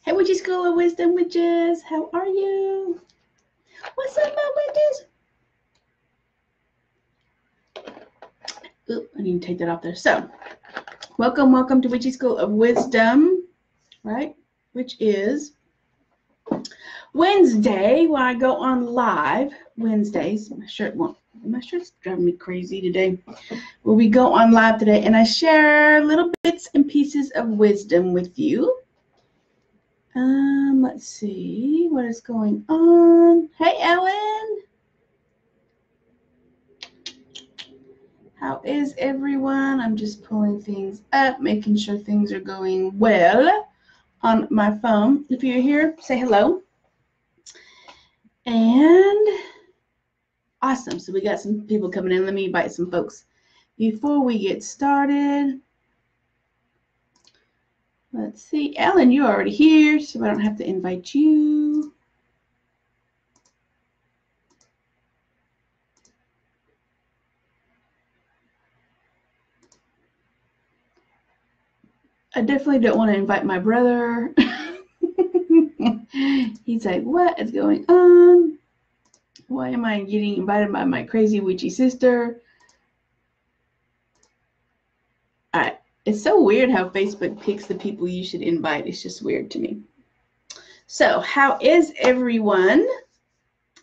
Hey, Witchy School of Wisdom Witches, how are you? What's up, my witches? Ooh, I need to take that off there. So, welcome to Witchy School of Wisdom, right? Which is Wednesday, where I go on live Wednesdays. My shirt's driving me crazy today. Where we go on live today, and I share little bits and pieces of wisdom with you. Let's see what is going on. Hey, Ellen. How is everyone? I'm just pulling things up, making sure things are going well on my phone. If you're here, say hello. And awesome. So we got some people coming in. Let me invite some folks before we get started. Let's see. Ellen, you're already here, so I don't have to invite you. I definitely don't want to invite my brother. He's like, what is going on? Why am I getting invited by my crazy witchy sister? All right. It's so weird how Facebook picks the people you should invite. It's just weird to me. So, how is everyone?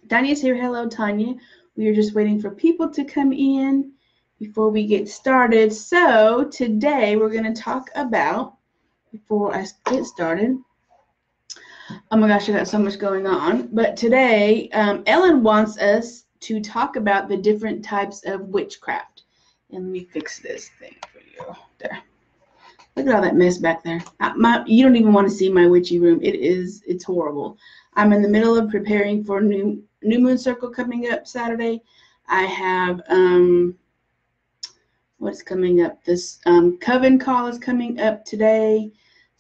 Tanya's here. Hello, Tanya. We are just waiting for people to come in before we get started. So, today we're going to talk about, before I get started, oh my gosh, I got so much going on. But today, Ellen wants us to talk about the different types of witchcraft. And let me fix this thing for you. There. Look at all that mess back there. You don't even want to see my witchy room. It's horrible. I'm in the middle of preparing for new moon circle coming up Saturday. I have what's coming up? This Coven call is coming up today.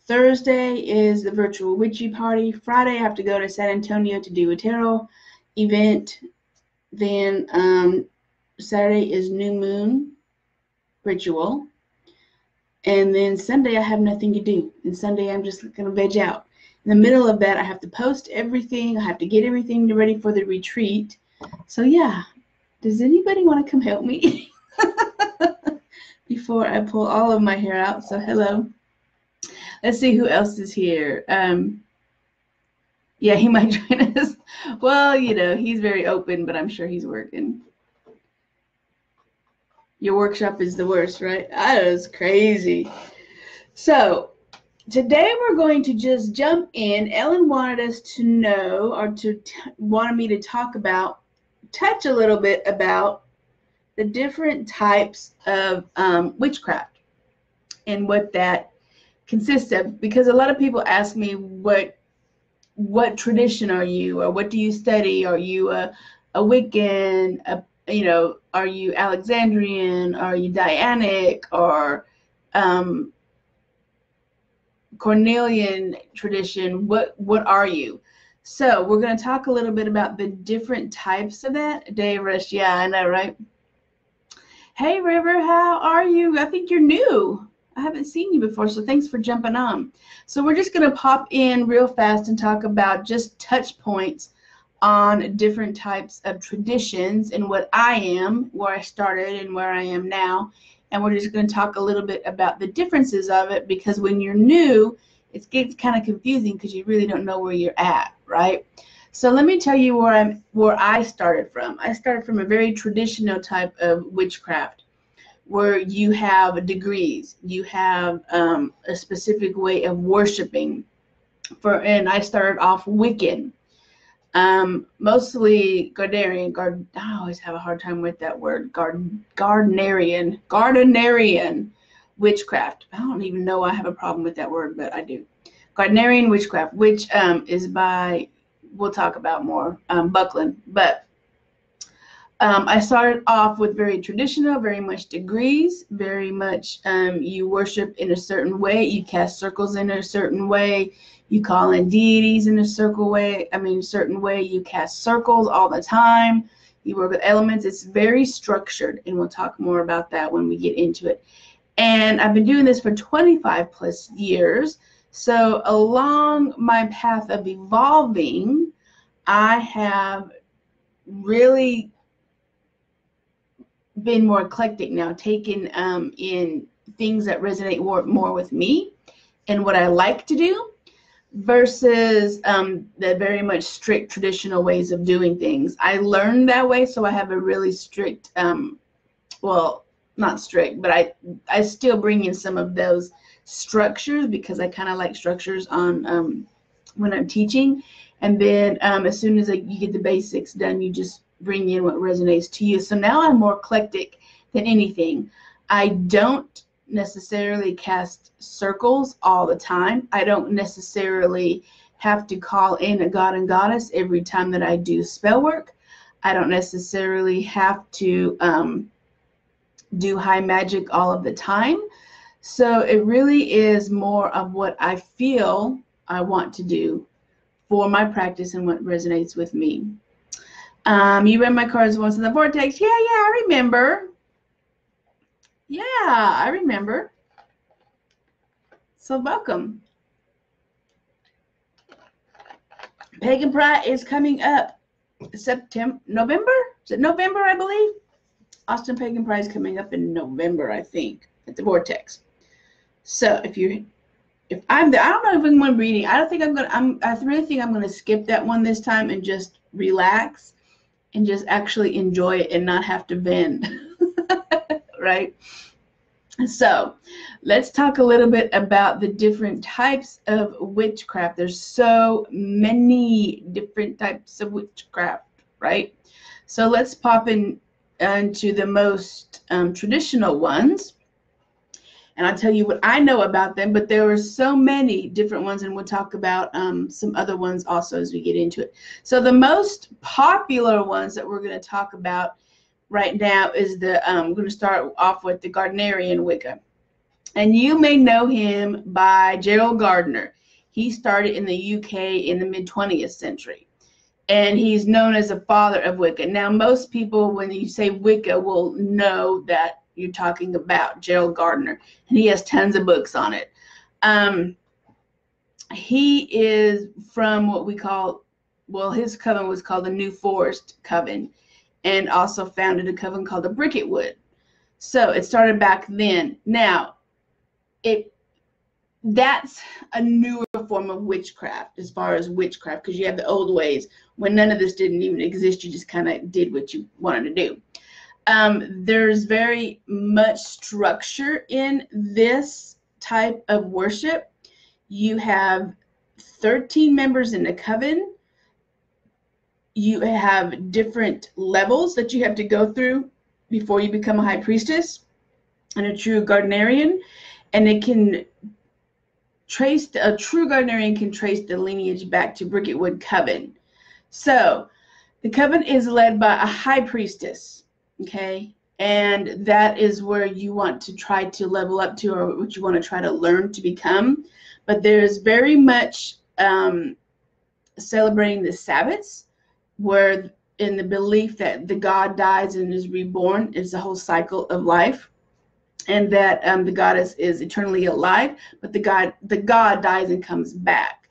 Thursday is the virtual witchy party. Friday I have to go to San Antonio to do a tarot event. Then Saturday is new moon ritual. And then Sunday, I have nothing to do. And Sunday, I'm just going to veg out. In the middle of that, I have to post everything. I have to get everything ready for the retreat. So, yeah. Does anybody want to come help me? Before I pull all of my hair out. So, hello. Let's see who else is here. Yeah, he might join us. Well, you know, he's very open, but I'm sure he's working. Your workshop is the worst, right? That is crazy. So today we're going to just jump in. Ellen wanted us to know, or wanted me to touch a little bit about the different types of witchcraft and what that consists of. Because a lot of people ask me, what tradition are you, or what do you study? Are you a Wiccan, are you Alexandrian? Are you Dianic? Or Cornelian tradition? What are you? So we're going to talk a little bit about the different types of that. Dave Rush, yeah, I know, right? Hey, River, how are you? I think you're new. I haven't seen you before, so thanks for jumping on. So we're just going to pop in real fast and talk about just touch points on different types of traditions and what I am, where I started and where I am now. And we're just going to talk a little bit about the differences of it, because when you're new, it gets kind of confusing because you really don't know where you're at, right? So let me tell you where I started from. I started from a very traditional type of witchcraft, where you have degrees, you have a specific way of worshiping. And I started off Wiccan. Mostly Gardnerian. I always have a hard time with that word. Gardnerian witchcraft. I don't even know I have a problem with that word, but I do. Gardnerian witchcraft, which is by, we'll talk about more, Buckland. But I started off with very traditional, very much degrees, very much you worship in a certain way, you cast circles in a certain way, you call in deities in a certain way, you cast circles all the time, you work with elements. It's very structured, and we'll talk more about that when we get into it. And I've been doing this for 25 plus years. So along my path of evolving, I have really been more eclectic now, taken in things that resonate more with me and what I like to do versus the very much strict traditional ways of doing things. I learned that way, so I have a really strict, well, not strict, but I still bring in some of those structures because I kind of like structures on when I'm teaching. And then as soon as you get the basics done, you just bring in what resonates to you. So now I'm more eclectic than anything. I don't necessarily cast circles all the time. I don't necessarily have to call in a god and goddess every time that I do spell work. I don't necessarily have to do high magic all of the time. So it really is more of what I feel I want to do for my practice and what resonates with me. You read my cards once in the vortex. Yeah, I remember. Yeah, I remember. So welcome. Pagan Pride is coming up November? Is it November, I believe? Austin Pagan Pride is coming up in November, I think, at the vortex. So if I'm there, I don't know if I'm going to be reading. I don't think I really think I'm going to skip that one this time and just relax and just actually enjoy it and not have to vend. Right? So let's talk a little bit about the different types of witchcraft. There's so many different types of witchcraft, right? So let's pop into the most traditional ones. And I'll tell you what I know about them, but there are so many different ones, and we'll talk about some other ones also as we get into it. So the most popular ones that we're going to talk about right now is I'm going to start off with the Gardnerian Wicca. And you may know him by Gerald Gardner. He started in the UK in the mid-20th century. And he's known as the father of Wicca. Now, most people, when you say Wicca, will know that you're talking about Gerald Gardner. And he has tons of books on it. He is from what we call, well, his coven was called the New Forest Coven, and also founded a coven called the Bricketwood. So it started back then. Now, that's a newer form of witchcraft as far as witchcraft, because you have the old ways when none of this didn't even exist. You just kind of did what you wanted to do. There's very much structure in this type of worship. You have 13 members in the coven. You have different levels that you have to go through before you become a high priestess and a true Gardnerian. And it can trace, a true Gardnerian can trace the lineage back to Bricketwood Coven. So the coven is led by a high priestess, okay? And that is where you want to try to level up to, or what you want to try to learn to become. But there's very much celebrating the Sabbats, where in the belief that the god dies and is reborn, is the whole cycle of life, and that the goddess is eternally alive, but the god dies and comes back.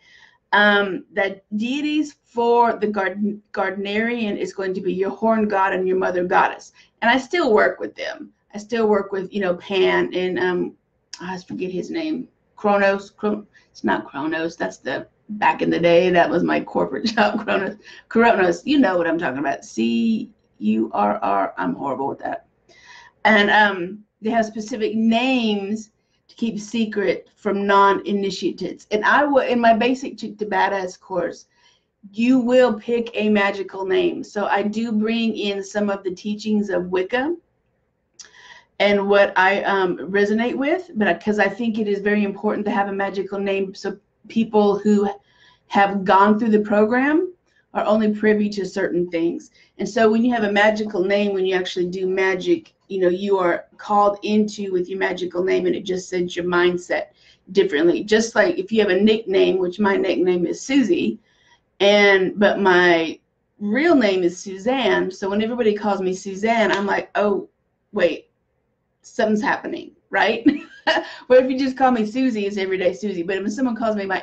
That deities for the Gardnerian is going to be your horn god and your mother goddess. And I still work with them. I still work with, Pan and I forget his name. Kronos. It's not Kronos. That's the back in the day. That was my corporate job. Kronos. You know what I'm talking about. C-U-R-R. I'm horrible with that. And they have specific names to keep secret from non-initiates. And I will, in my basic Chick to Badass course, you will pick a magical name. So I do bring in some of the teachings of Wicca and what I resonate with, but because I think it is very important to have a magical name, so people who have gone through the program are only privy to certain things. And so when you have a magical name, when you actually do magic, you are called into with your magical name, and it just sends your mindset differently. Just like if you have a nickname, which my nickname is Susie, but my real name is Suzanne. So when everybody calls me Suzanne, I'm like, oh, wait, something's happening, right? Well, if you just call me Susie, it's everyday Susie. But if someone calls me my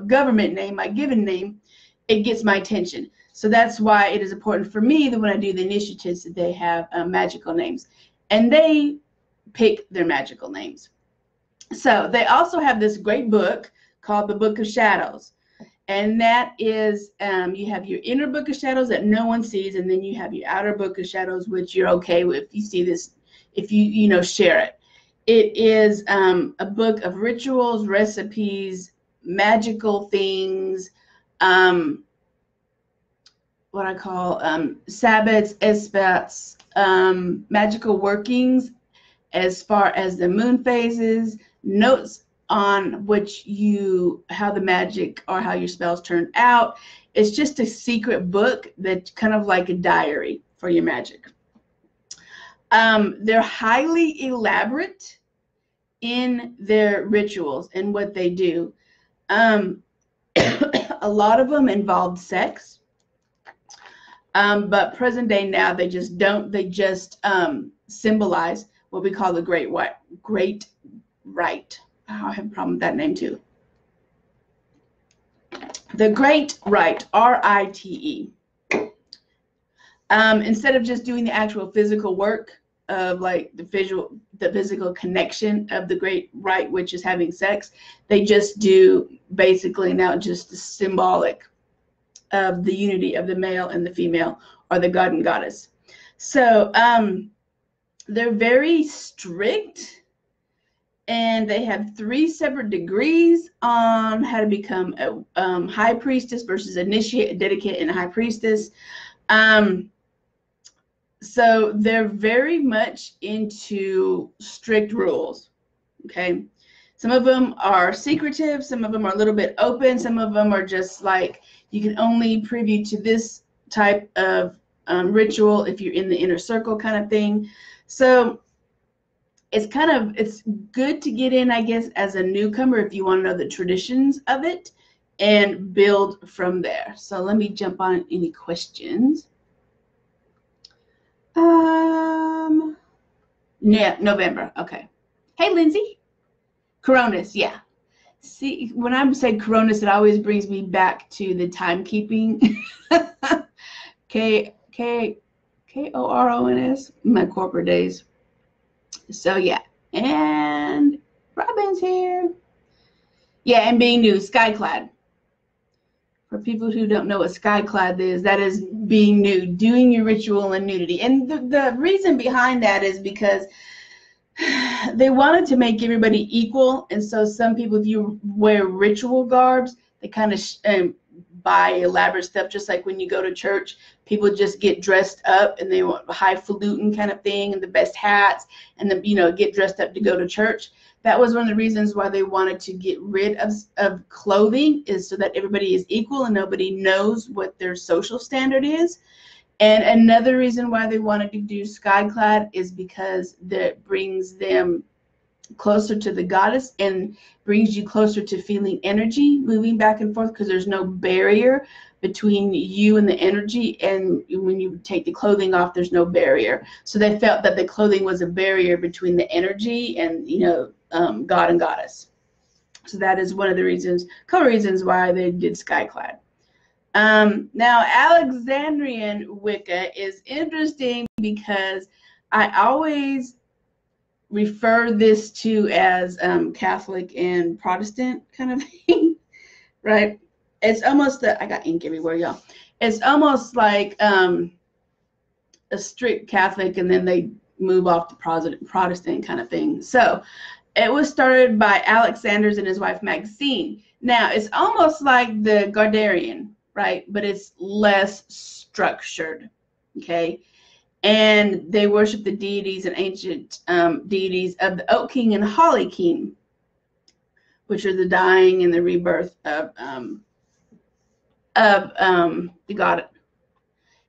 government name, my given name, it gets my attention. So that's why it is important for me that when I do the initiatives that they have magical names, and they pick their magical names. So they also have this great book called the Book of Shadows. And that is, you have your inner book of shadows that no one sees, and then you have your outer book of shadows, which you're okay with if you see this, if you share it. It is a book of rituals, recipes, magical things, what I call Sabbats, Esbats, magical workings as far as the moon phases, notes on how the magic or how your spells turn out. It's just a secret book that's kind of like a diary for your magic. They're highly elaborate in their rituals and what they do. A lot of them involve sex, but present day now they just don't. They just symbolize what we call the great rite. Oh, I have a problem with that name too. The Great Rite, R-I-T-E. Instead of just doing the actual physical work of like the physical connection of the Great Rite, which is having sex, they just do basically now just the symbolic of the unity of the male and the female, or the god and goddess. So they're very strict. And they have 3 separate degrees on how to become a high priestess versus initiate, a dedicate, and a high priestess. So they're very much into strict rules, okay? Some of them are secretive. Some of them are a little bit open. Some of them are just like, you can only privy to this type of ritual if you're in the inner circle kind of thing. So it's good to get in, I guess, as a newcomer if you want to know the traditions of it and build from there. So let me jump on any questions. Yeah, November. Okay. Hey, Lindsay. Coronis, yeah. See, when I say Coronis, it always brings me back to the timekeeping. K-O-R-O-N-S, my corporate days. So yeah, and Robin's here. Yeah, and being new, skyclad. For people who don't know what skyclad is, that is being new, doing your ritual in nudity. And the reason behind that is because they wanted to make everybody equal. And so some people, if you wear ritual garbs, they kind of buy elaborate stuff, just like when you go to church, people just get dressed up and they want highfalutin kind of thing and the best hats and then, get dressed up to go to church. That was one of the reasons why they wanted to get rid of clothing, is so that everybody is equal and nobody knows what their social standard is. And another reason why they wanted to do skyclad is because that brings them closer to the goddess and brings you closer to feeling energy moving back and forth, because there's no barrier between you and the energy, and when you take the clothing off, there's no barrier. So they felt that the clothing was a barrier between the energy and God and goddess. So that is one of the reasons, couple reasons why they did skyclad. Now Alexandrian Wicca is interesting because I always refer this to as Catholic and Protestant kind of thing, right? It's almost I got ink everywhere, y'all. It's almost like a strict Catholic, and then they move off to Protestant kind of thing. So it was started by Alex Sanders and his wife Maxine. Now it's almost like the Gardnerian, right? But it's less structured, okay? And they worship the deities and ancient deities of the Oak King and Holly King, which are the dying and the rebirth of the god.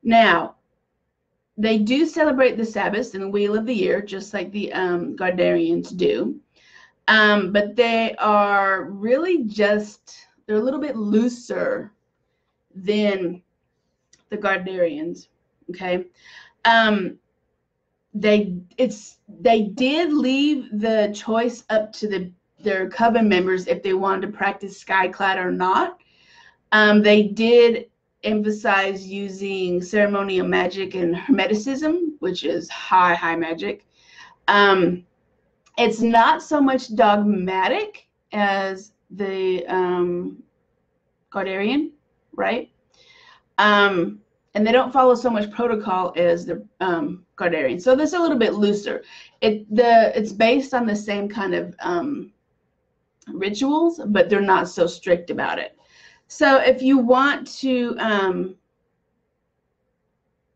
Now, they do celebrate the Sabbath and the Wheel of the Year, just like the Gardnerians do. But they are really they're a little bit looser than the Gardnerians, okay? they did leave the choice up to their coven members if they wanted to practice skyclad or not. They did emphasize using ceremonial magic and hermeticism, which is high magic. It's not so much dogmatic as the Gardarian, right? And they don't follow so much protocol as the Gardarian. So this is a little bit looser. It's based on the same kind of rituals, but they're not so strict about it. So if you want to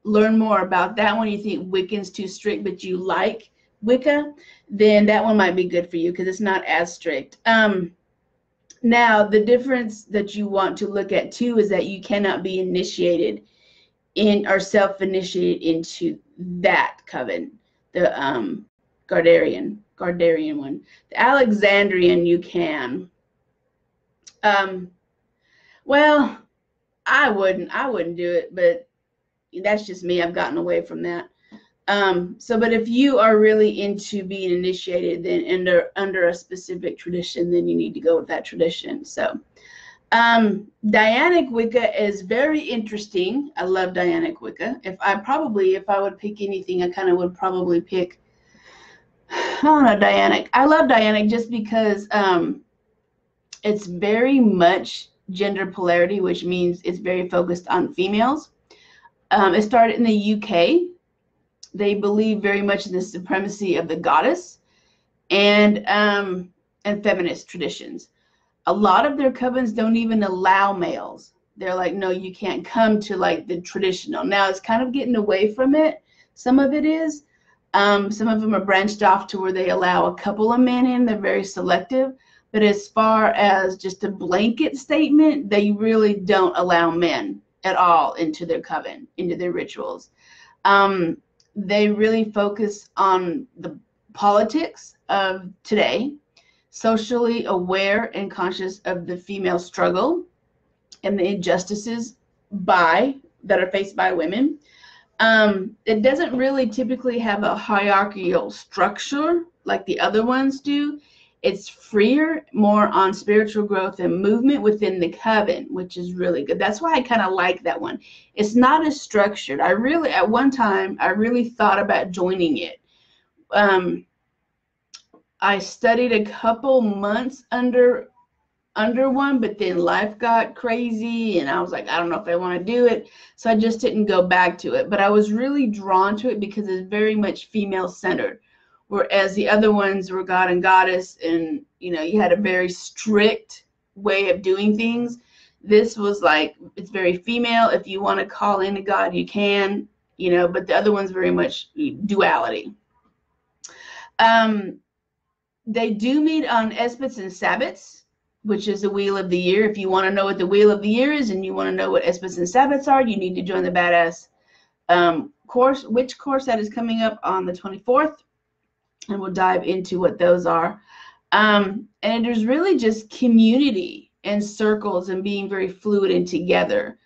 learn more about that one, you think Wiccan's too strict, but you like Wicca, then that one might be good for you because it's not as strict. Now, the difference that you want to look at too is that you cannot be initiated in or self-initiated into that coven, the Gardarian one. The Alexandrian you can. Well, I wouldn't do it, but that's just me. I've gotten away from that. But if you are really into being initiated, then under a specific tradition, then you need to go with that tradition. So, Dianic Wicca is very interesting. I love Dianic Wicca. If I would pick anything, I kind of would probably pick, I don't know, Dianic. I love Dianic just because it's very much gender polarity, which means it's very focused on females. It started in the UK. They believe very much in the supremacy of the goddess and feminist traditions. A lot of their covens don't even allow males. They're like, no, you can't come to like the traditional. Now it's kind of getting away from it. Some of it is. Some of them are branched off to where they allow a couple of men in. They're very selective. But as far as just a blanket statement, they really don't allow men at all into their coven, into their rituals. They really focus on the politics of today, socially aware and conscious of the female struggle and the injustices that are faced by women. It doesn't really typically have a hierarchical structure like the other ones do. It's freer, more on spiritual growth and movement within the coven, which is really good. That's why I kind of like that one. It's not as structured. At one time, I really thought about joining it. I studied a couple months under one, but then life got crazy and I was like, I don't know if I want to do it. So I just didn't go back to it. But I was really drawn to it because it's very much female centered. Whereas the other ones were God and Goddess, and you had a very strict way of doing things. This was like, it's very female. If you want to call in a God, you can, but the other one's very much duality. They do meet on Esbats and Sabbats, which is the Wheel of the Year. If you want to know what the Wheel of the Year is and you want to know what Esbats and Sabbats are, you need to join the Badass witch course that is coming up on the 24th. And we'll dive into what those are. And there's really just community and circles and being very fluid and together.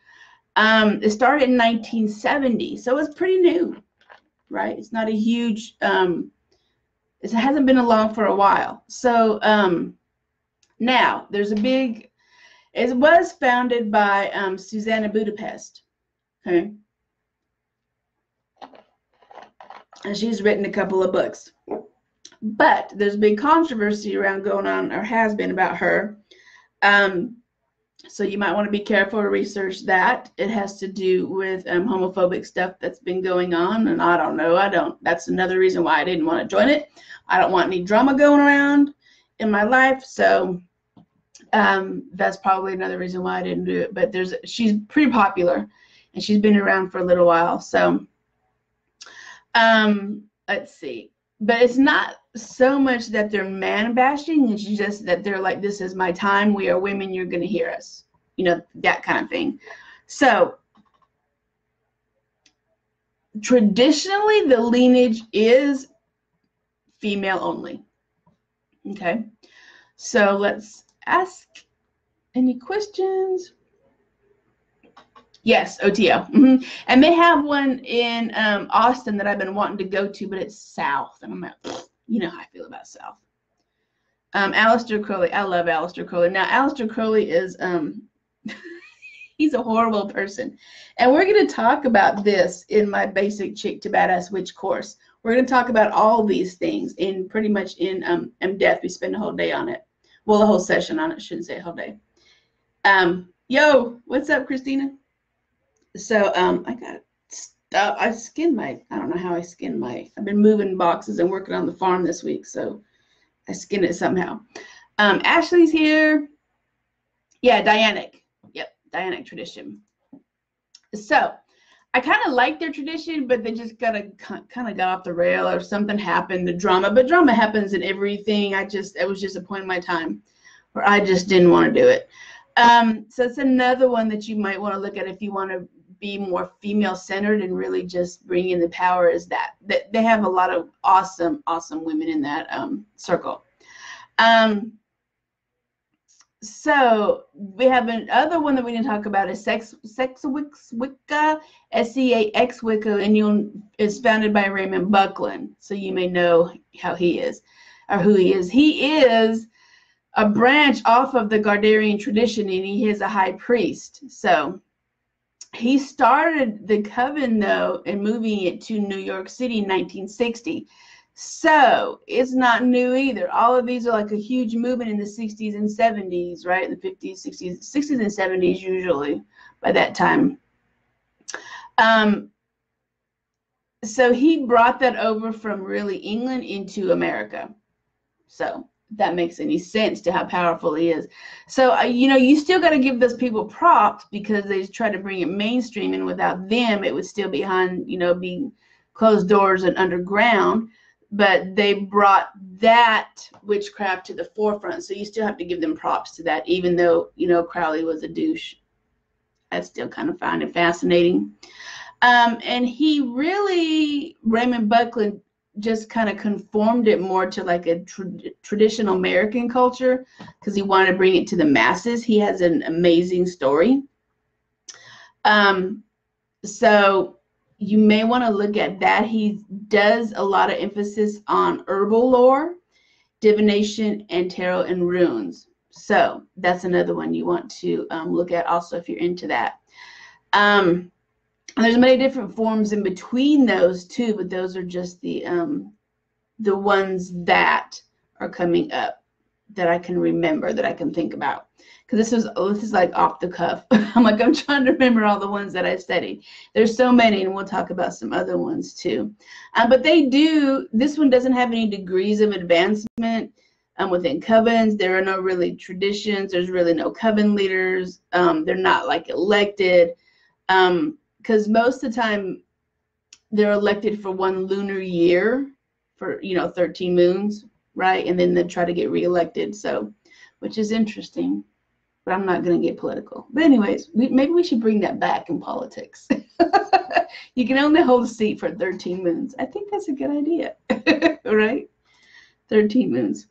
It started in 1970, so it's pretty new, right? It's not a huge, it hasn't been along for a while. So now there's it was founded by Susanna Budapest, okay? And she's written a couple of books. But there's been controversy around going on, or has been, about her. So you might want to be careful to research that. It has to do with homophobic stuff that's been going on. And I don't know. That's another reason why I didn't want to join it. I don't want any drama going around in my life. So that's probably another reason why I didn't do it. But she's pretty popular. And she's been around for a little while. So let's see. But it's not so much that they're man bashing. It's just that they're like, this is my time. We are women. You're going to hear us. That kind of thing. So traditionally, the lineage is female only. Okay. So let's ask any questions. Yes, OTO. And they have one in Austin that I've been wanting to go to, but it's south. And I'm like, you know how I feel about south. Aleister Crowley. I love Aleister Crowley. Now, Aleister Crowley is, he's a horrible person. And we're going to talk about this in my Basic Chick to Badass Witch course. We're going to talk about all these things in pretty much in depth. We spend a whole day on it. Well, a whole session on it. Shouldn't say a whole day. Yo, what's up, Christina? So I got stuff. I don't know how I skinned I've been moving boxes and working on the farm this week, so I skinned it somehow. Ashley's here. Yeah, Dianic. Yep, Dianic tradition. So I kind of like their tradition, but they just kind of got off the rail, or something happened, the drama. But drama happens in everything. It was just a point in my time where I just didn't want to do it. So it's another one that you might want to look at if you want to be more female-centered and really just bring in the power. Is that they have a lot of awesome women in that circle. So we have another one that we need to talk about is Wicca, S-C-A-X Wicca, and is founded by Raymond Buckland. So you may know how he is, or who he is. He is a branch off of the Gardnerian tradition, and he is a high priest. So he started the Coven, though, and moving it to New York City in 1960. So it's not new either. All of these are like a huge movement in the 60s and 70s, right? The 50s, 60s and 70s usually by that time. So he brought that over from really England into America. So that makes any sense to how powerful he is. So, you still got to give those people props because they try to bring it mainstream, and without them, it would still be behind, being closed doors and underground. But they brought that witchcraft to the forefront. So you still have to give them props to that, even though, Crowley was a douche. I still kind of find it fascinating. And he really, Raymond Buckland, just kind of conformed it more to like a traditional American culture because he wanted to bring it to the masses. He has an amazing story. So you may want to look at that. He does a lot of emphasis on herbal lore, divination, and tarot and runes. So that's another one you want to look at also if you're into that. There's many different forms in between those too, but those are just the ones that are coming up that I can remember, that I can think about. Because this is like off the cuff. I'm trying to remember all the ones that I studied. There's so many, and we'll talk about some other ones too. But this one doesn't have any degrees of advancement within covens. There are no really traditions. There's really no coven leaders. They're not like elected. Because most of the time they're elected for one lunar year for 13 moons, right? And then they try to get reelected, so which is interesting, but I'm not going to get political. But anyways, maybe we should bring that back in politics. You can only hold a seat for 13 moons. I think that's a good idea, right? 13 moons.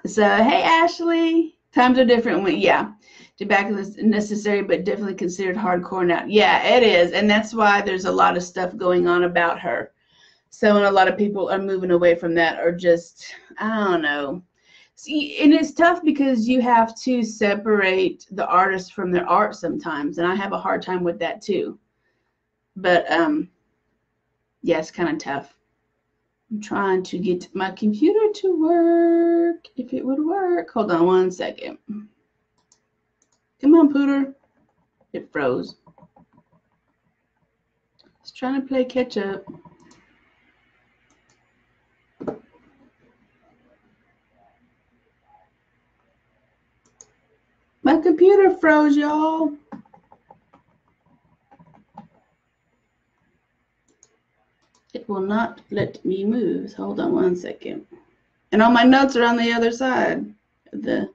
So hey, Ashley, times are different. Yeah. Tobacco is necessary, but definitely considered hardcore now. Yeah, it is. And that's why there's a lot of stuff going on about her. So, and a lot of people are moving away from that, or just, I don't know. See, and it's tough because you have to separate the artist from their art sometimes. And I have a hard time with that too. But, yeah, it's kind of tough. I'm trying to get my computer to work, if it would work. Hold on one second. Come on, Pooter. It froze. It's trying to play catch up. My computer froze, y'all. It will not let me move. Hold on one second. And all my notes are on the other side of the...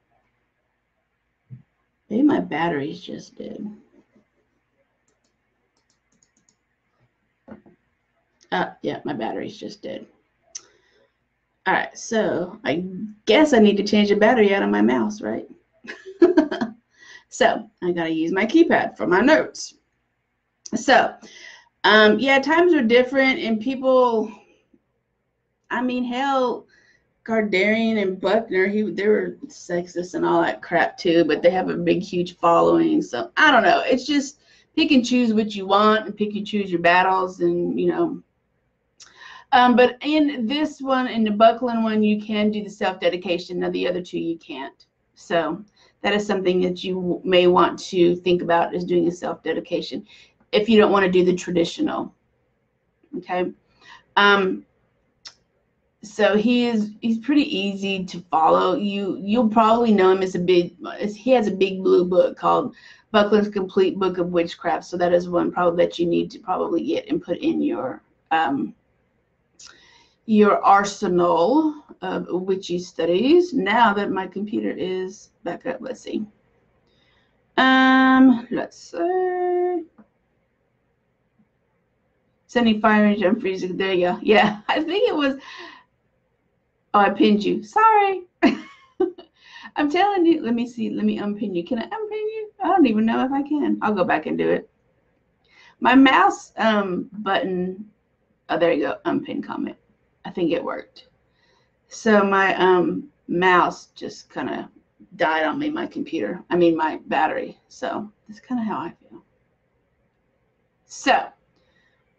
Maybe my battery's just dead. Yeah, my battery's just dead. All right, so I guess I need to change the battery out of my mouse, right? So I gotta use my keypad for my notes. So, yeah, times are different, and people, I mean, hell, Gardarian and Buckner, they were sexist and all that crap too, but they have a big, huge following. So I don't know. It's just pick and choose what you want and pick and choose your battles, and you know. But in this one, in the Buckland one, you can do the self-dedication. Now the other two you can't. So that is something that you may want to think about, is doing a self-dedication if you don't want to do the traditional. Okay. So he's pretty easy to follow. You'll probably know him as he has a big blue book called Buckland's Complete Book of Witchcraft. So that is one probably that you need to probably get and put in your arsenal of witchy studies. Now that my computer is back up, let's see. Let's see. Sending fire and jump freezing. There you go. Yeah, I think it was. Oh, I pinned you. Sorry. I'm telling you. Let me see. Let me unpin you. Can I unpin you? I don't even know if I can. I'll go back and do it. My mouse button. Oh, there you go. Unpin comment. I think it worked. So my mouse just kind of died on me. My computer. I mean my battery. So that's kind of how I feel. So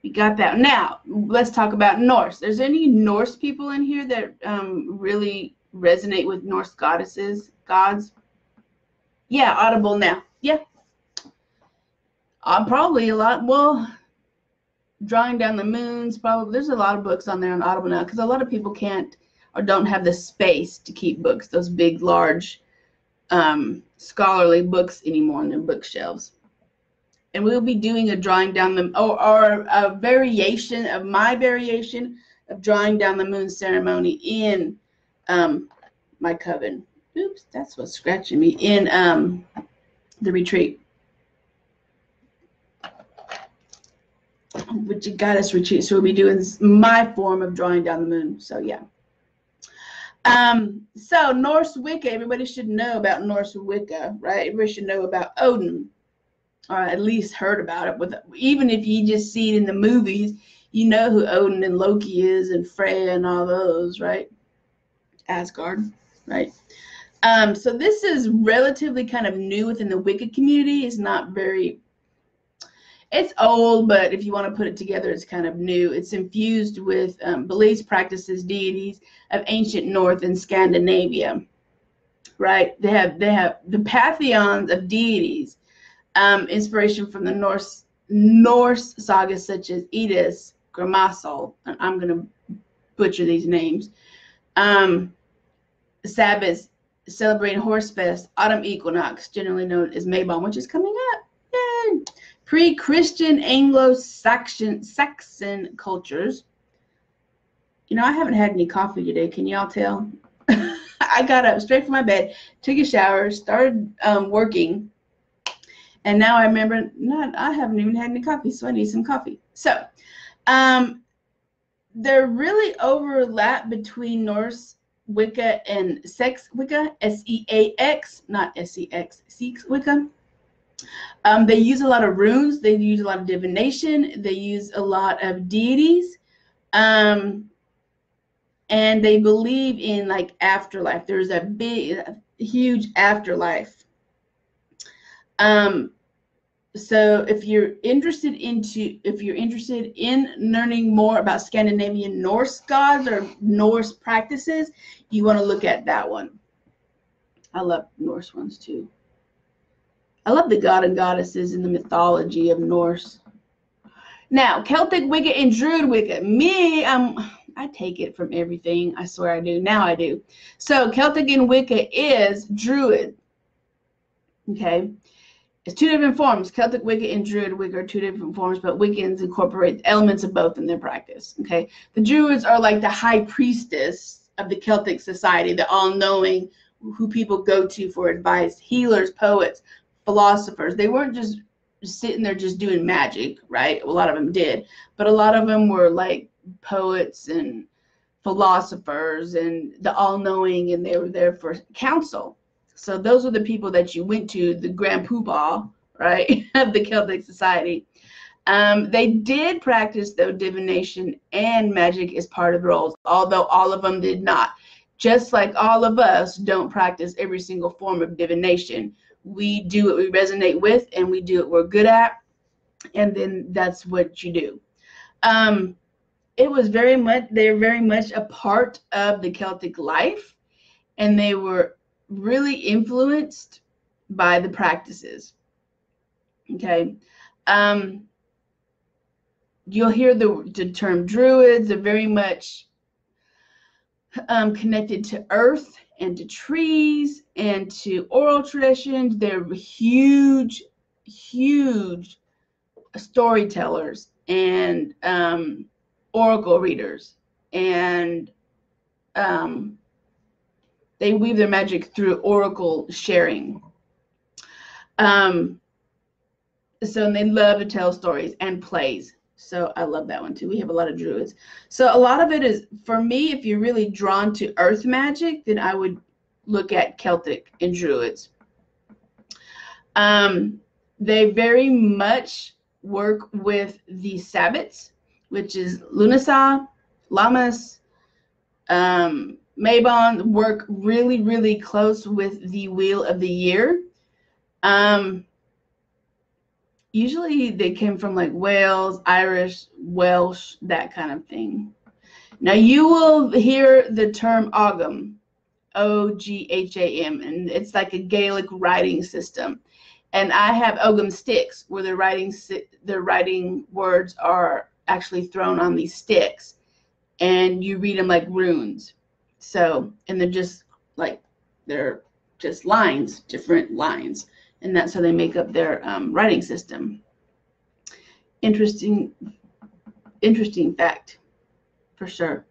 we got that. Now, let's talk about Norse. There's any Norse people in here that really resonate with Norse gods? Yeah, Audible now. Yeah. Probably a lot. Well, Drawing Down the Moons, probably. There's a lot of books on there on Audible now because a lot of people can't or don't have the space to keep books, those big, large, scholarly books anymore on their bookshelves. And we'll be doing a drawing down the, or a variation of my variation of drawing down the moon ceremony in my coven. Oops, that's what's scratching me. In the retreat. Witchy Goddess retreat. So we'll be doing my form of drawing down the moon. So yeah. So Norse Wicca, everybody should know about Norse Wicca, right? Everybody should know about Odin, or at least heard about it. Even if you just see it in the movies, you know who Odin and Loki is, and Freya and all those, right? Asgard, right? So this is relatively kind of new within the Wicca community. It's not very, it's old, but if you want to put it together, it's kind of new. It's infused with beliefs, practices, deities of ancient North and Scandinavia, right? They have the pantheons of deities. Inspiration from the Norse sagas such as Edis, Grimmasoll, and I'm going to butcher these names. Sabbath, celebrating Horsefest, autumn equinox, generally known as Mabon, which is coming up. Yay! Pre-Christian Anglo-Saxon cultures. You know, I haven't had any coffee today. Can y'all tell? I got up straight from my bed, took a shower, started working. And now I remember, I haven't even had any coffee, so I need some coffee. So, there really overlap between Norse Wicca and Sex Wicca, S-E-A-X, not S-E-X, Sex Wicca. They use a lot of runes. They use a lot of divination. They use a lot of deities. And they believe in like afterlife. There's a big, huge afterlife. So if you're interested in learning more about Scandinavian Norse gods or Norse practices, you want to look at that one. I love Norse ones too. I love the god and goddesses in the mythology of Norse. Now, Celtic Wicca and Druid Wicca. Me, I take it from everything. I swear I do. Now I do. So Celtic and Wicca is Druid. Okay. It's two different forms. Celtic Wicca and Druid Wicca are two different forms, but Wiccans incorporate elements of both in their practice. Okay. The Druids are like the high priestess of the Celtic society, the all-knowing, who people go to for advice, healers, poets, philosophers. They weren't just sitting there just doing magic, right? A lot of them did, but a lot of them were like poets and philosophers and the all-knowing, and they were there for counsel. So those are the people that you went to, the grand poobah, right, of the Celtic society. They did practice, though, divination and magic as part of the roles, although all of them did not. Just like all of us don't practice every single form of divination. We do what we resonate with, and we do what we're good at, and then that's what you do. It was they're very much a part of the Celtic life, and they were really influenced by the practices. Okay. You'll hear the term druids are very much connected to earth and to trees and to oral traditions. They're huge, huge storytellers and oracle readers, and they weave their magic through oracle sharing. So they love to tell stories and plays. So I love that one too. We have a lot of druids. So a lot of it is, for me, if you're really drawn to earth magic, then I would look at Celtic and druids. They very much work with the Sabbats, which is Lunasa, Lammas, Mabon, work really, really close with the Wheel of the Year. Usually they came from like Wales, Irish, Welsh, that kind of thing. Now you will hear the term Ogham, O-G-H-A-M, and it's like a Gaelic writing system. And I have Ogham sticks where the writing words are actually thrown on these sticks, and you read them like runes. So, and they're just lines, different lines. And that's how they make up their writing system. Interesting fact, for sure.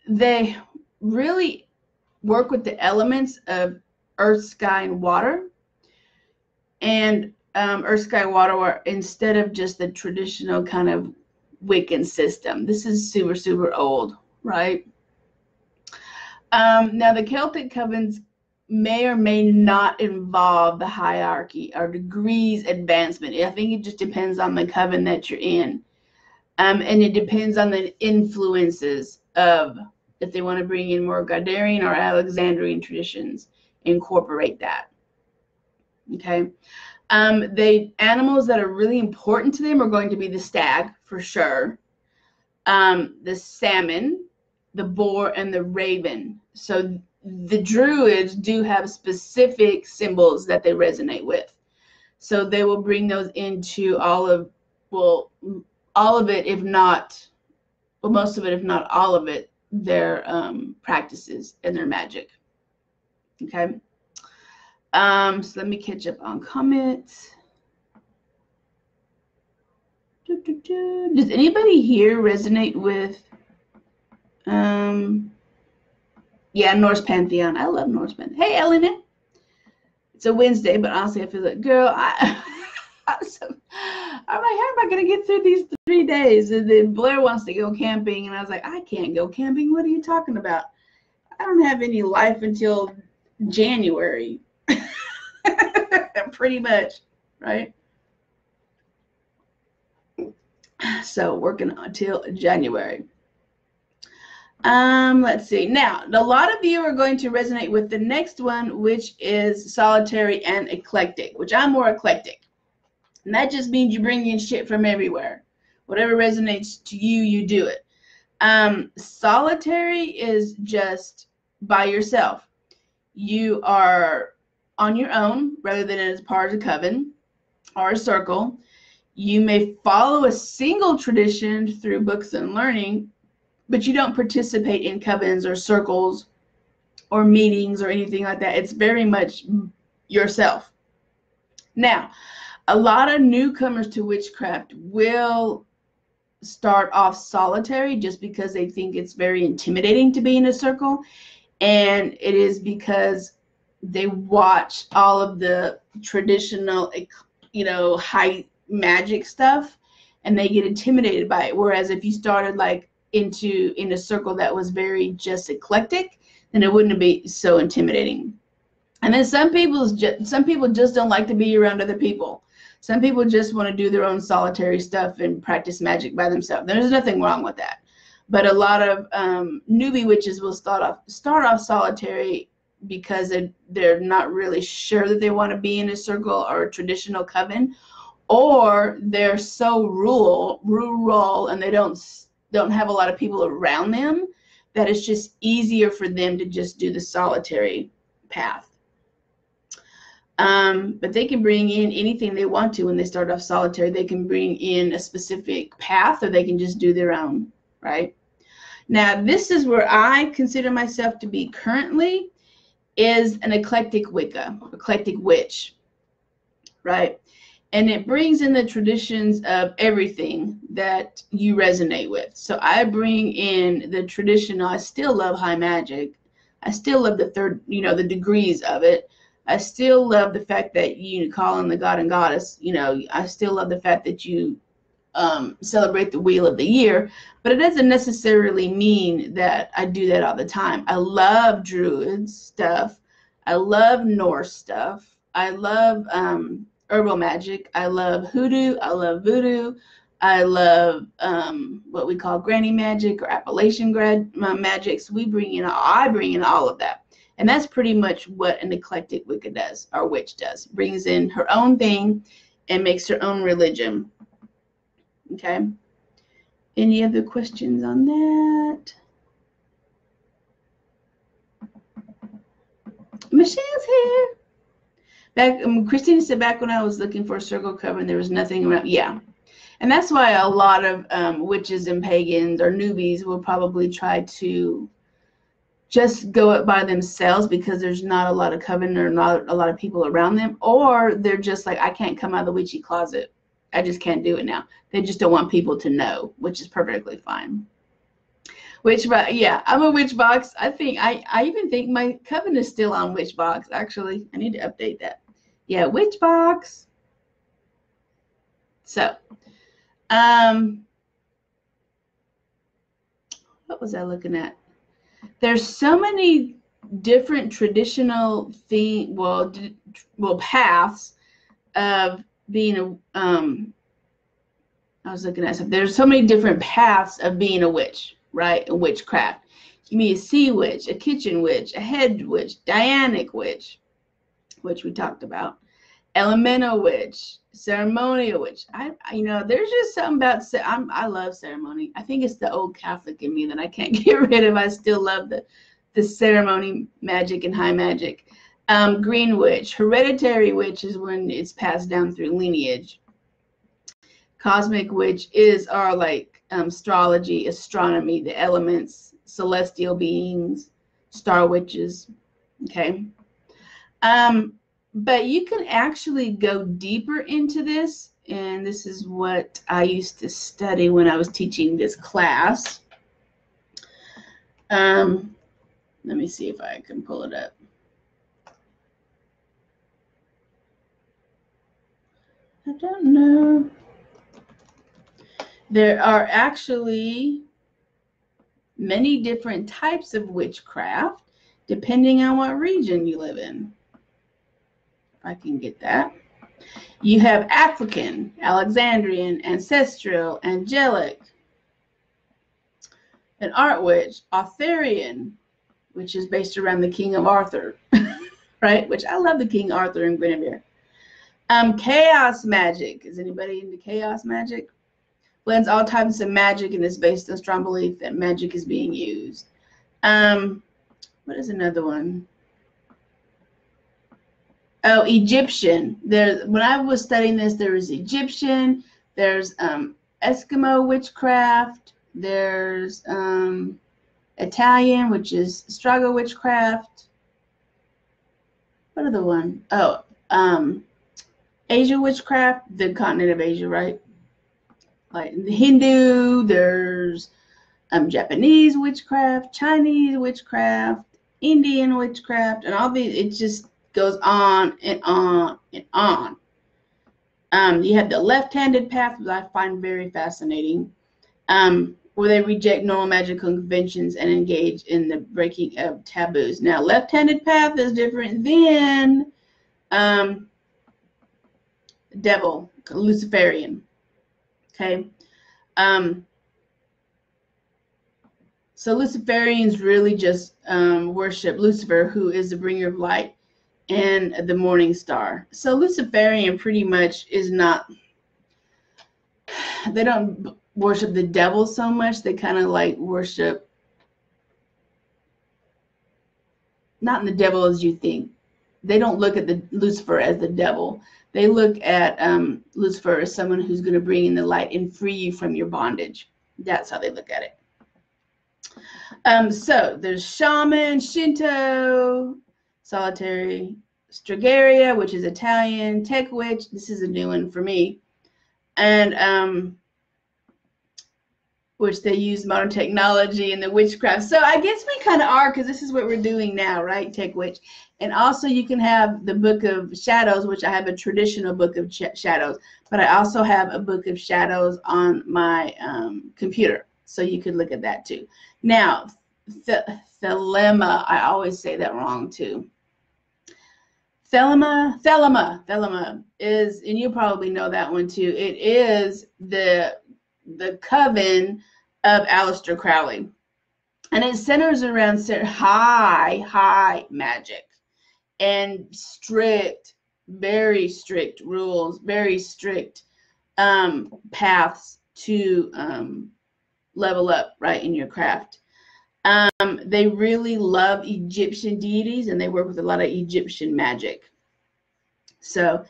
They really work with the elements of earth, sky, and water. And earth, sky, water, instead of just the traditional kind of Wiccan system. This is super, super old, right? Now, the Celtic covens may or may not involve the hierarchy or degrees advancement. I think it just depends on the coven that you're in. And it depends on the influences of, if they want to bring in more Gardnerian or Alexandrian traditions, incorporate that. Okay. The animals that are really important to them are going to be the stag, for sure, the salmon, the boar, and the raven. So the druids do have specific symbols that they resonate with. So they will bring those into all of it, if not, well, most of it, if not all of it, their practices and their magic. Okay. So let me catch up on comments. Does anybody here resonate with yeah, Norse Pantheon? I love Norse Pantheon. Hey, Elena. It's a Wednesday, but honestly, I feel like, girl, I'm like, how am I going to get through these 3 days? And then Blair wants to go camping, and I was like, I can't go camping. What are you talking about? I don't have any life until January. Pretty much, right? So working until January. Let's see. Now, a lot of you are going to resonate with the next one, which is solitary and eclectic, which I'm more eclectic. And that just means you bring in shit from everywhere. Whatever resonates to you, you do it. Solitary is just by yourself. You are on your own rather than as part of a coven or a circle. You may follow a single tradition through books and learning, but you don't participate in covens or circles or meetings or anything like that. It's very much yourself. Now, a lot of newcomers to witchcraft will start off solitary just because they think it's very intimidating to be in a circle. And it is because they watch all of the traditional, high magic stuff, and they get intimidated by it. Whereas if you started like in a circle that was very just eclectic, then it wouldn't be so intimidating. And then some people just don't like to be around other people. Some people just want to do their own solitary stuff and practice magic by themselves. There's nothing wrong with that. But a lot of newbie witches will start off solitary because they're not really sure that they want to be in a circle or a traditional coven, or they're so rural and they don't have a lot of people around them that it's just easier for them to just do the solitary path. But they can bring in anything they want to when they start off solitary. They can bring in a specific path, or they can just do their own, right? Now, this is where I consider myself to be currently, is an eclectic Wicca, eclectic witch, right? And it brings in the traditions of everything that you resonate with. So I bring in the traditional. I still love high magic. I still love the degrees of it. I still love the fact that you call on the god and goddess. I still love the fact that you celebrate the wheel of the year, but it doesn't necessarily mean that I do that all the time. I love druid stuff. I love Norse stuff. I love herbal magic. I love hoodoo. I love voodoo. I love what we call granny magic or Appalachian magic. So I bring in all of that. And that's pretty much what an eclectic Wicca does, or witch does. Brings in her own thing and makes her own religion. Okay. Any other questions on that? Michelle's here. Christina said, back when I was looking for a circle coven, there was nothing around. Yeah. And that's why a lot of witches and pagans or newbies will probably try to just go it by themselves, because there's not a lot of coven or not a lot of people around them, or they're just like, I can't come out of the witchy closet. I just can't do it now. They just don't want people to know, which is perfectly fine. Yeah, I'm a Witchbox. I even think my coven is still on Witchbox. Actually, I need to update that. Yeah, Witchbox. So, what was I looking at? There's so many different traditional paths of being I was looking at something. There's so many different paths of being a witch, right? A witchcraft. You mean a sea witch, a kitchen witch, a head witch, Dianic witch, which we talked about, elemental witch, ceremonial witch. There's just something about, I love ceremony. I think it's the old Catholic in me that I can't get rid of. I still love the ceremony magic and high magic. Green witch, hereditary witch is when it's passed down through lineage. Cosmic witch is our astrology, astronomy, the elements, celestial beings, star witches. Okay. But you can actually go deeper into this, and this is what I used to study when I was teaching this class. Let me see if I can pull it up. I don't know. There are actually many different types of witchcraft, depending on what region you live in. If I can get that. You have African, Alexandrian, ancestral, angelic, an art witch, Arthurian, which is based around the King of Arthur, right? Which I love the King Arthur and Guinevere. Chaos magic. Is anybody into chaos magic? Blends all types of magic and is based on strong belief that magic is being used. What is another one? Oh, Egyptian. When I was studying this, there was Egyptian. There's Eskimo witchcraft. There's Italian, which is Strago witchcraft. What other one? Oh, Asia witchcraft, the continent of Asia, right? Like the Hindu, there's Japanese witchcraft, Chinese witchcraft, Indian witchcraft, and all these. It just goes on and on and on. You have the left-handed path, which I find very fascinating, where they reject normal magical conventions and engage in the breaking of taboos. Now, left-handed path is different than devil Luciferian. Okay. So Luciferians really just worship Lucifer, who is the bringer of light and the morning star. So Luciferian pretty much is not, they don't worship the devil so much. They kind of like worship, not the devil as you think. They don't look at the Lucifer as the devil. They look at Lucifer as someone who's going to bring in the light and free you from your bondage. That's how they look at it. So there's shaman, Shinto, solitary, Stragaria, which is Italian, tech witch. This is a new one for me. And which they use modern technology and the witchcraft. So I guess we kind of are, because this is what we're doing now, right? Tech witch. And also you can have the Book of Shadows, which I have a traditional Book of Shadows, but I also have a Book of Shadows on my computer. So you could look at that too. Now, Thelema, I always say that wrong too. Thelema is, and you probably know that one too. It is the Coven of Aleister Crowley, and it centers around high magic and strict, very strict rules, very strict paths to level up right in your craft. They really love Egyptian deities, and they work with a lot of Egyptian magic. So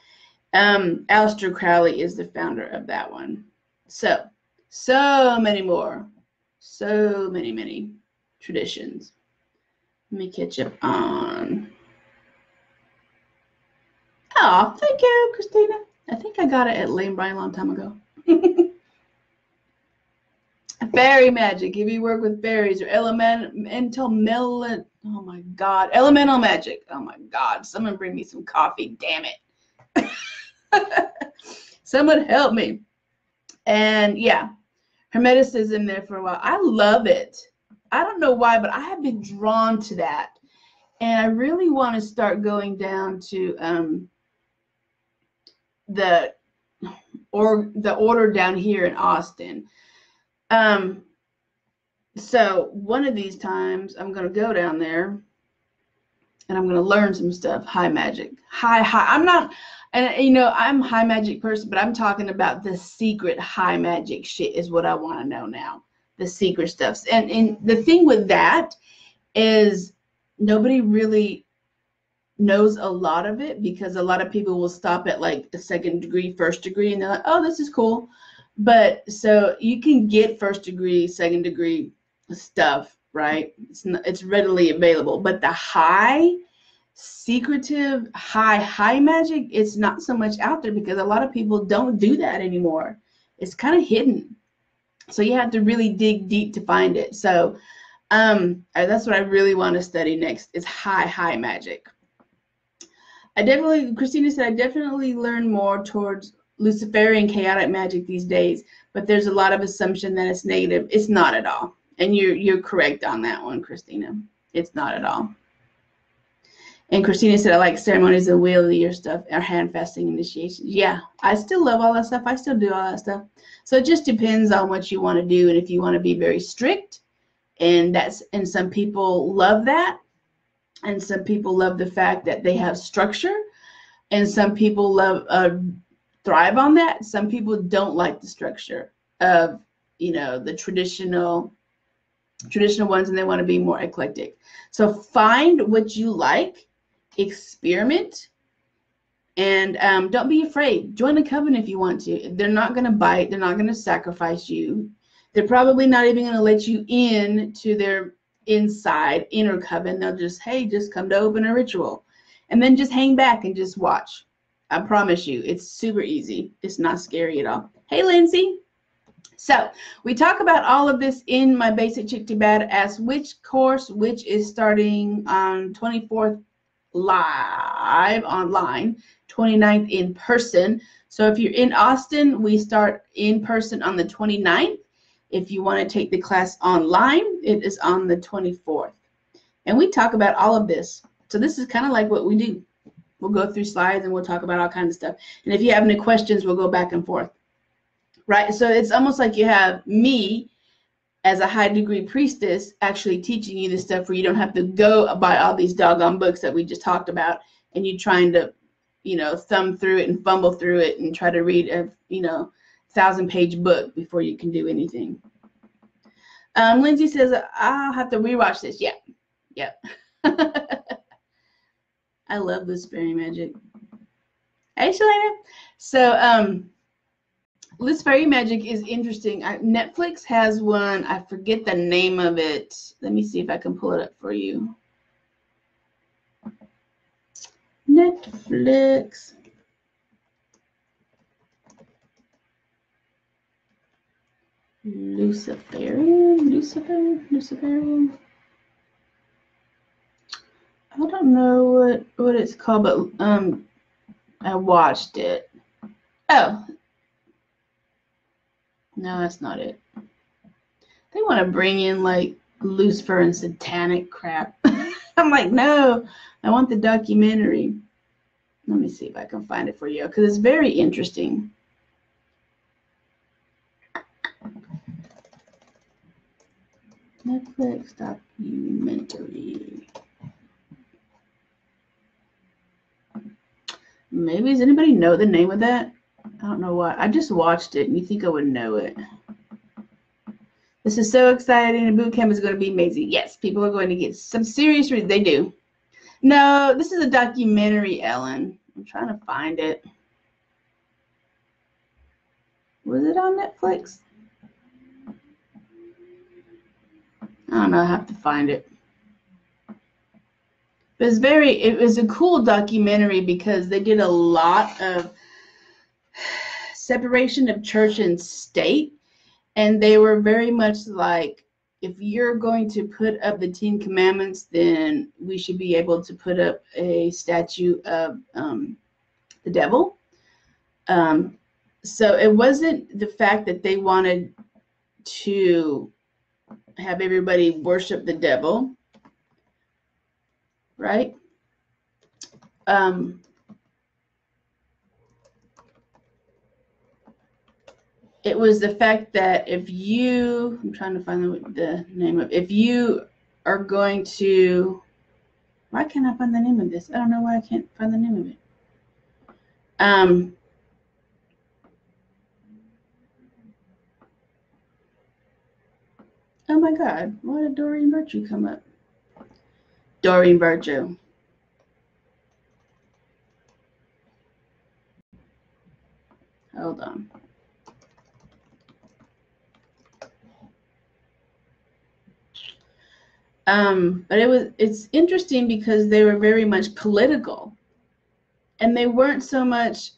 Aleister Crowley is the founder of that one. So many more, so many traditions. Let me catch up on. Oh, thank you, Christina. I think I got it at Lane Bryant a long time ago. Fairy magic. If you work with fairies or elemental magic. Oh my God. Someone bring me some coffee. Damn it. Someone help me. And yeah, Hermeticism there for a while. I love it. I don't know why, but I have been drawn to that. And I really want to start going down to the order down here in Austin. So one of these times I'm going to go down there and I'm going to learn some stuff. High magic. I'm not, and you know, I'm a high magic person, but I'm talking about the secret high magic shit is what I want to know now. The secret stuff. And the thing with that is nobody really knows a lot of it, because a lot of people will stop at like a second degree, first degree, and they're like, oh, this is cool. But so you can get first degree, second degree stuff, right? It's readily available. But the high, secretive, high magic, it's not so much out there, because a lot of people don't do that anymore. It's kind of hidden. So you have to really dig deep to find it. So that's what I really want to study next, is high magic. Christina said, I definitely learn more towards Luciferian chaotic magic these days, but there's a lot of assumption that it's negative. It's not at all. And you're correct on that one, Christina. It's not at all. And Christina said, I like ceremonies of wheel of the year stuff, or hand fasting initiations. Yeah, I still love all that stuff. I still do all that stuff. So it just depends on what you want to do, and if you want to be very strict, and some people love that, and some people love the fact that they have structure, and some people love thrive on that. Some people don't like the structure of, you know, the traditional ones, and they want to be more eclectic. So find what you like, experiment, and don't be afraid. Join a coven if you want to. They're not going to bite. They're not going to sacrifice you. They're probably not even going to let you in to their inner coven. They'll just, hey, just come to open a ritual, and then just hang back and just watch. I promise you, it's super easy. It's not scary at all. Hey, Lindsay. So we talk about all of this in my Basic Chick to Badass Witch course, which is starting on 24th live online, 29th in person. So if you're in Austin, we start in person on the 29th. If you want to take the class online, it is on the 24th. And we talk about all of this. So this is kind of like what we do. We'll go through slides and we'll talk about all kinds of stuff. And if you have any questions, we'll go back and forth. Right? So it's almost like you have me as a high degree priestess actually teaching you this stuff where you don't have to go buy all these doggone books that we just talked about and you trying to, you know, thumb through it and fumble through it and try to read a, you know, 1,000-page book before you can do anything. Lindsay says, I'll have to rewatch this. Yeah. Yep. I love Luciferian magic. Hey, Shalana. So, Luciferian magic is interesting. Netflix has one. I forget the name of it. Let me see if I can pull it up for you. Netflix. Luciferian. I don't know what it's called, but I watched it. Oh. No, that's not it. They want to bring in like Lucifer and satanic crap. I'm like, no, I want the documentary. Let me see if I can find it for you because it's very interesting. Netflix documentary. Maybe, does anybody know the name of that? I don't know why. I just watched it and you think I would know it. This is so exciting. The boot camp is going to be amazing. Yes, people are going to get some serious reads. They do. No, this is a documentary, Ellen. I'm trying to find it. Was it on Netflix? I don't know. I have to find it. It was a cool documentary because they did a lot of separation of church and state. And they were very much like, if you're going to put up the 10 Commandments, then we should be able to put up a statue of the devil. So it wasn't the fact that they wanted to have everybody worship the devil, right? It was the fact that if you, I'm trying to find the name of, if you are going to, why can't I find the name of this? I don't know why I can't find the name of it. Oh my God, why did Doreen Virtue come up? Doreen Virtue. Hold on. But it's interesting because they were very much political and they weren't so much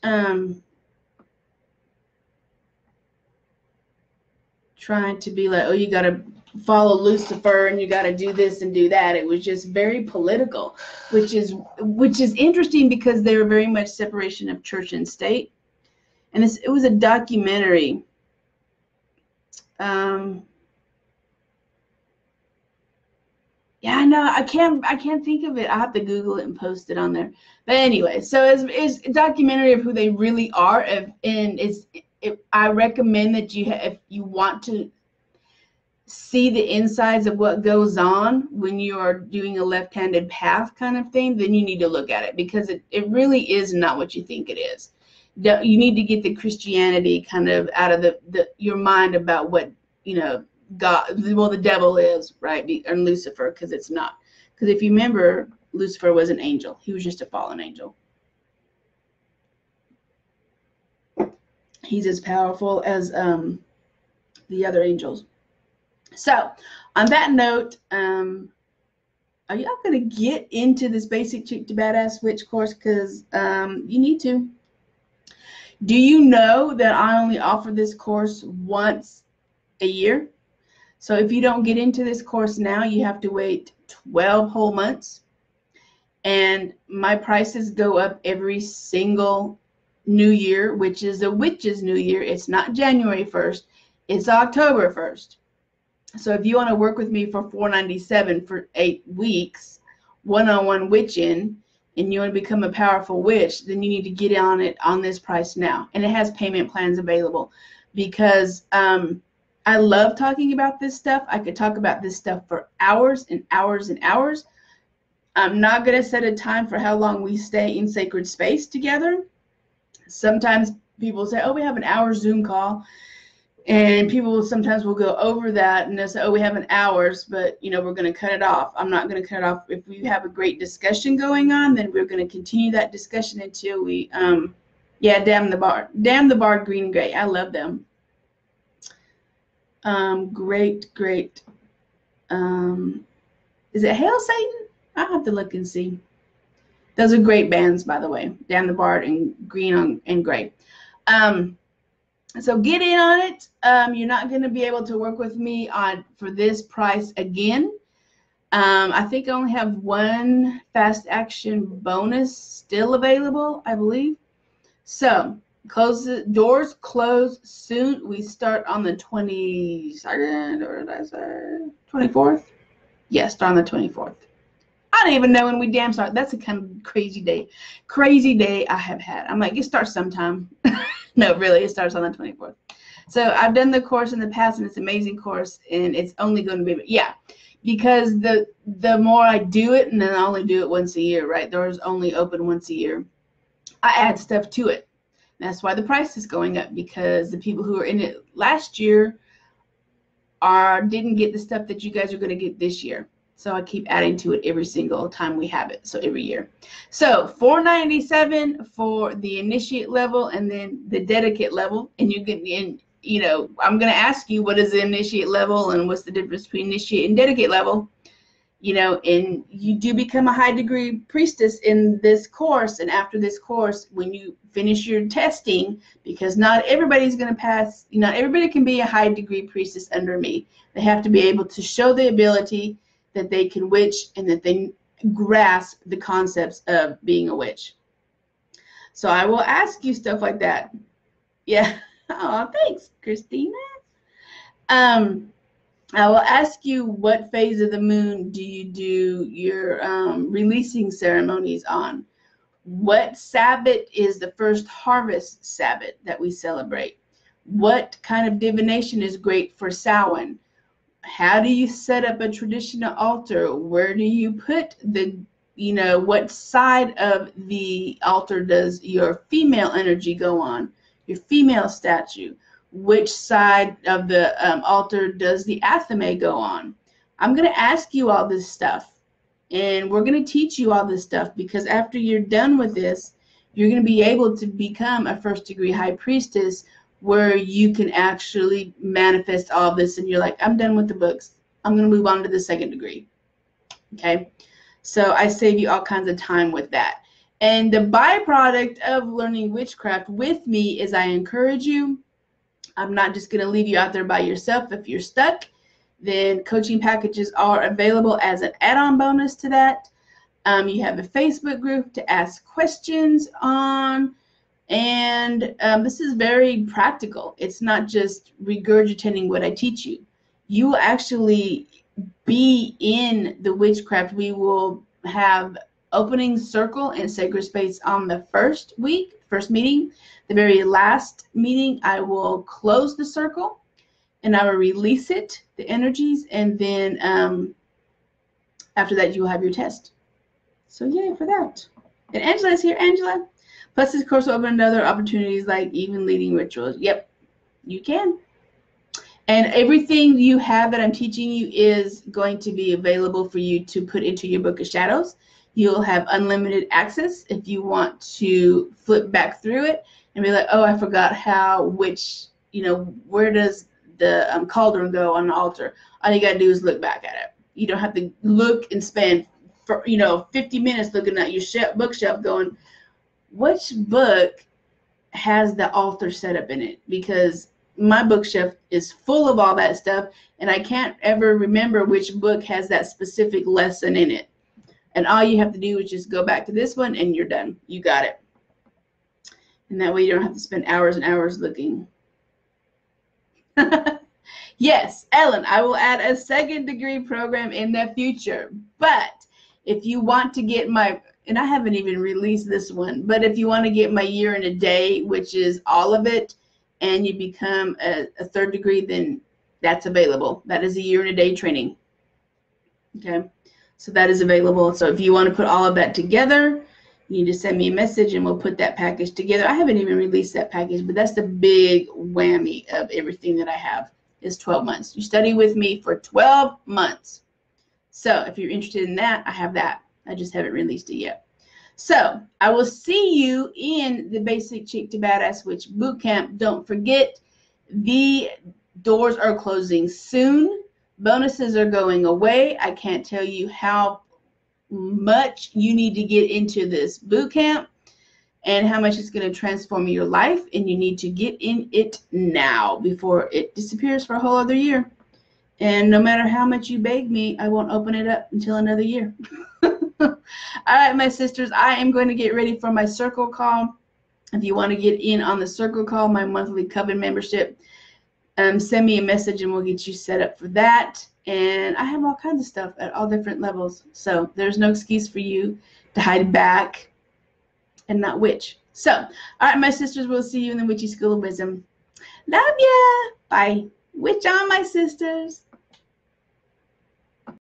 trying to be like, oh, you got to follow Lucifer and you got to do this and do that. It was just very political, which is interesting because they were very much separation of church and state. And it was a documentary. Yeah, I know. I can't think of it. I have to Google it and post it on there. But anyway, so it's a documentary of who they really are. I recommend that if you want to see the insides of what goes on when you are doing a left-handed path kind of thing, then you need to look at it because it really is not what you think it is. You need to get the Christianity kind of out of your mind about what, you know, God, well, the devil is, right, and Lucifer, because it's not. Because if you remember, Lucifer was an angel. He was just a fallen angel. He's as powerful as the other angels. So, on that note, are y'all going to get into this Basic Chick to Badass Witch course? Because you need to. Do you know that I only offer this course once a year? So if you don't get into this course now, you have to wait 12 whole months. And my prices go up every single new year, which is a witch's new year. It's not January 1st. It's October 1st. So if you want to work with me for $497 for 8 weeks, one-on-one witching, and you want to become a powerful witch, then you need to get on it on this price now. And it has payment plans available, because I love talking about this stuff. I could talk about this stuff for hours and hours and hours. I'm not going to set a time for how long we stay in sacred space together. Sometimes people say, oh, we have an hour Zoom call. And people sometimes will go over that and they'll say, oh, we have an hour, but, you know, we're going to cut it off. I'm not going to cut it off. If we have a great discussion going on, then we're going to continue that discussion until we, yeah, damn the bar, green and gray. I love them. Great. Is it Hail Satan? I'll have to look and see. Those are great bands, by the way. Damn the Bard and Green and Gray. So get in on it. You're not going to be able to work with me for this price again. I think I only have one fast action bonus still available, I believe. So doors close soon. We start on the 22nd, or did I say 24th? Yes, start on the 24th. I don't even know when we damn start. That's a kind of crazy day I have had. I'm like, it starts sometime. No, really, it starts on the 24th. So I've done the course in the past, and it's an amazing course, and it's only going to be, yeah, because the more I do it, and then I only do it once a year, right? Doors only open once a year. I add stuff to it. That's why the price is going up, because the people who were in it last year didn't get the stuff that you guys are going to get this year. So I keep adding to it every single time we have it. So every year. So $497 for the initiate level, and then the dedicate level. And you get in, you know, I'm going to ask you, what is the initiate level and what's the difference between initiate and dedicate level? You know, and you do become a high degree priestess in this course. And after this course, when you finish your testing, because not everybody's going to pass, not everybody can be a high degree priestess under me. They have to be able to show the ability that they can witch and that they grasp the concepts of being a witch. So I will ask you stuff like that. Yeah. Oh, thanks, Christina. I will ask you, what phase of the moon do you do your releasing ceremonies on? What Sabbath is the first harvest Sabbath that we celebrate? What kind of divination is great for Samhain? How do you set up a traditional altar? Where do you put the, you know, what side of the altar does your female energy go on? Your female statue? Which side of the altar does the athame go on? I'm going to ask you all this stuff, and we're going to teach you all this stuff, because after you're done with this, you're going to be able to become a first degree high priestess, where you can actually manifest all this, and you're like, I'm done with the books. I'm going to move on to the second degree. Okay? So I save you all kinds of time with that. And the byproduct of learning witchcraft with me is I encourage you. I'm not just going to leave you out there by yourself. If you're stuck, then coaching packages are available as an add-on bonus to that. You have a Facebook group to ask questions on. And this is very practical. It's not just regurgitating what I teach you. You will actually be in the witchcraft. We will have opening circle and sacred space on the first meeting. The very last meeting, I will close the circle and I will release it, the energies, and then after that, you will have your test. So yay for that. And Angela's here. Angela. Plus, this course will open to other opportunities, like even leading rituals. Yep, you can. And everything you have that I'm teaching you is going to be available for you to put into your Book of Shadows. You'll have unlimited access if you want to flip back through it and be like, oh, I forgot where does the cauldron go on the altar? All you got to do is look back at it. You don't have to look and spend, 50 minutes looking at your bookshelf going, which book has the altar set up in it? Because my bookshelf is full of all that stuff, and I can't ever remember which book has that specific lesson in it. And all you have to do is just go back to this one, and you're done. You got it. And that way you don't have to spend hours and hours looking. Yes, Ellen, I will add a second degree program in the future. But if you want to get my and I haven't even released this one, but if you want to get my year in a day, which is all of it, and you become a 3rd degree, then that's available. That is a year in a day training. Okay, so that is available. So if you want to put all of that together, you need to send me a message and we'll put that package together. I haven't even released that package, but that's the big whammy of everything that I have is 12 months. You study with me for 12 months. So if you're interested in that, I have that. I just haven't released it yet. So I will see you in the Basic Chick to Badass Witch Bootcamp. Don't forget, the doors are closing soon. Bonuses are going away. I can't tell you how much you need to get into this bootcamp and how much it's going to transform your life, and you need to get in it now before it disappears for a whole other year. And no matter how much you beg me, I won't open it up until another year. All right, my sisters, I am going to get ready for my circle call. If you want to get in on the circle call, my monthly Coven membership, send me a message and we'll get you set up for that. And I have all kinds of stuff at all different levels. So there's no excuse for you to hide back and not witch. So, all right, my sisters, we'll see you in the Witchy School of Wisdom. Love ya. Bye. Witch on, my sisters.